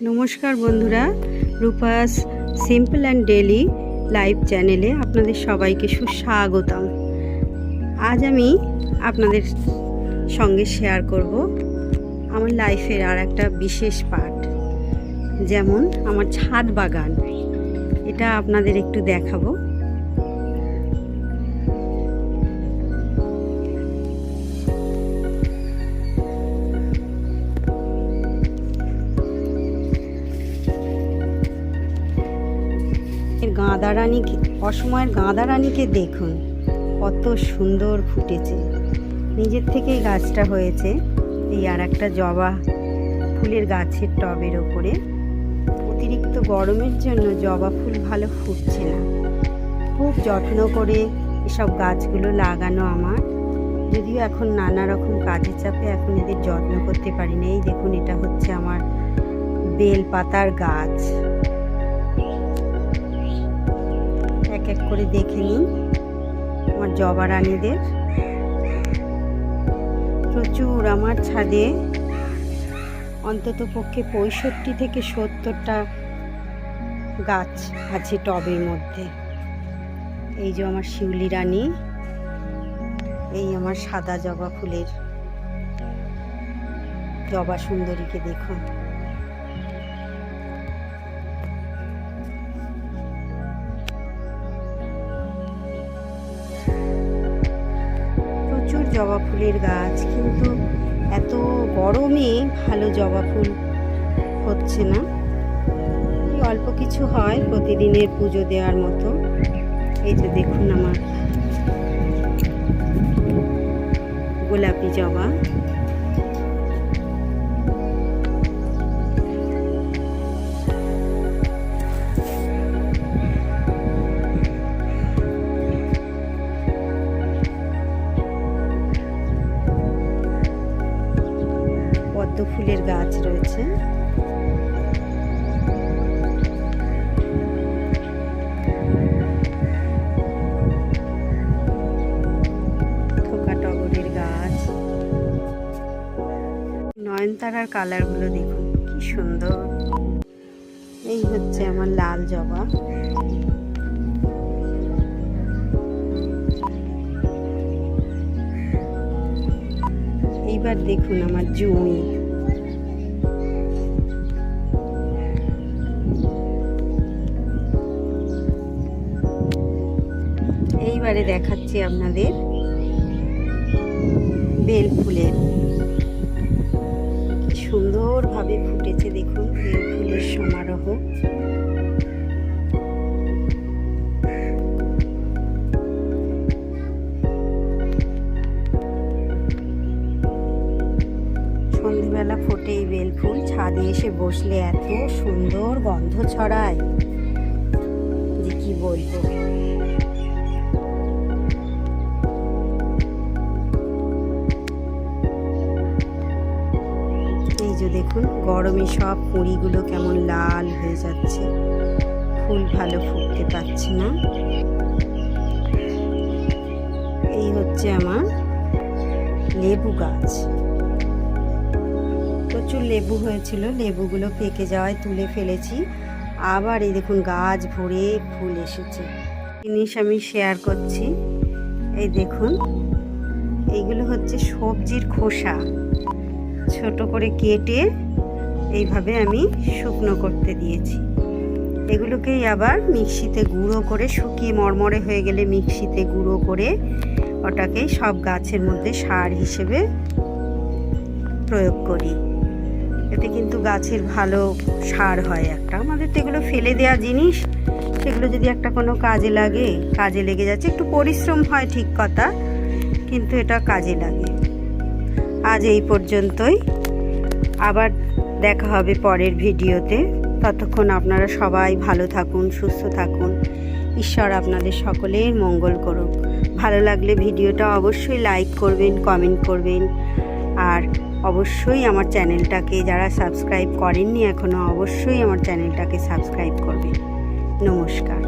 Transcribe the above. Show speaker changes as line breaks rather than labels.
নমস্কার বন্ধুরা, Rupa's simple and daily live চ্যানেলে আপনাদের সবাইকে সুস্বাগতম। আজ আমি আপনাদের সঙ্গে শেয়ার করব আমার লাইফের আর একটা বিশেষ পার্ট, যেমন আমার ছাদ বাগান। এটা আপনাদের একটু দেখাবো। গাঁদারানী, অসময়ের গাঁদারানীকে দেখুন কত সুন্দর ফুটেছে। নিজের থেকেই গাছটা হয়েছে। এই আর একটা জবা ফুলের গাছের টবের ওপরে। অতিরিক্ত গরমের জন্য জবা ফুল ভালো ফুটছে না। খুব যত্ন করে এসব গাছগুলো লাগানো আমার, যদিও এখন নানা রকম কাজের চাপে এখন এদের যত্ন করতে পারি না। এই দেখুন, এটা হচ্ছে আমার বেল পাতার গাছ। এক এক করে দেখে নিন আমার জবা রানীদের। প্রচুর আমার ছাদে অন্তত পক্ষে 65 থেকে 70টা গাছ আছে টবের মধ্যে। এই যে আমার শিউলি রানী, এই আমার সাদা জবা ফুলের জবা সুন্দরীকে দেখুন। প্রচুর জবা ফুলের গাছ, কিন্তু এত গরমে ভালো জবা ফুল হচ্ছে না। অল্প কিছু হয় প্রতিদিনের পুজো দেওয়ার মতো। এই যে দেখুন আমার গোলাপি জবা। পদ্ম ফুলের গাছ রয়েছে। থোকা টগরের গাছ। নয়নতারার কালারগুলো দেখুন কি সুন্দর। এই হচ্ছে আমার লাল জবা। এইবার দেখুন আমার জুঁই। এইবারে দেখাচ্ছি আপনাদের বেল ফুলের। সুন্দরভাবে ফুটেছে দেখুন বেল ফুলের সমারোহ। সন্ধ্যেবেলা ফোটে এই বেল ফুল। ছাদে এসে বসলে এত সুন্দর গন্ধ ছড়ায় যে কি বলবো। এই যে দেখুন, গরমে সব কুঁড়িগুলো কেমন লাল হয়ে যাচ্ছে, ফুল ভালো ফুটতে পারছে না। এই হচ্ছে আমার লেবু গাছ। প্রচুর লেবু হয়েছিল, লেবুগুলো পেকে যাওয়ায় তুলে ফেলেছি। আবার এই দেখুন গাছ ভরে ফুল এসেছে। জিনিস আমি শেয়ার করছি। এই দেখুন, এইগুলো হচ্ছে সবজির খোসা। ছোট করে কেটে এইভাবে আমি শুকনো করতে দিয়েছি। এগুলোকেই আবার মিক্সিতে গুঁড়ো করে, শুকিয়ে মরমরে হয়ে গেলে মিক্সিতে গুঁড়ো করে ওটাকেই সব গাছের মধ্যে সার হিসেবে প্রয়োগ করি। এতে কিন্তু গাছের ভালো সার হয় একটা। আমাদের তো এগুলো ফেলে দেওয়া জিনিস, সেগুলো যদি একটা কোনো কাজে লাগে, কাজে লেগে যাচ্ছে। একটু পরিশ্রম হয় ঠিক কথা, কিন্তু এটা কাজে লাগে। আজ এই পর্যন্তই, আবার দেখা হবে পরের ভিডিওতে। ততক্ষণ আপনারা সবাই ভালো থাকুন, সুস্থ থাকুন। ঈশ্বর আপনাদের সকলের মঙ্গল করুক। ভালো লাগলে ভিডিওটা অবশ্যই লাইক করবেন, কমেন্ট করবেন। আর অবশ্যই আমার চ্যানেলটাকে যারা সাবস্ক্রাইব করেননি এখনও, অবশ্যই আমার চ্যানেলটাকে সাবস্ক্রাইব করবেন। নমস্কার।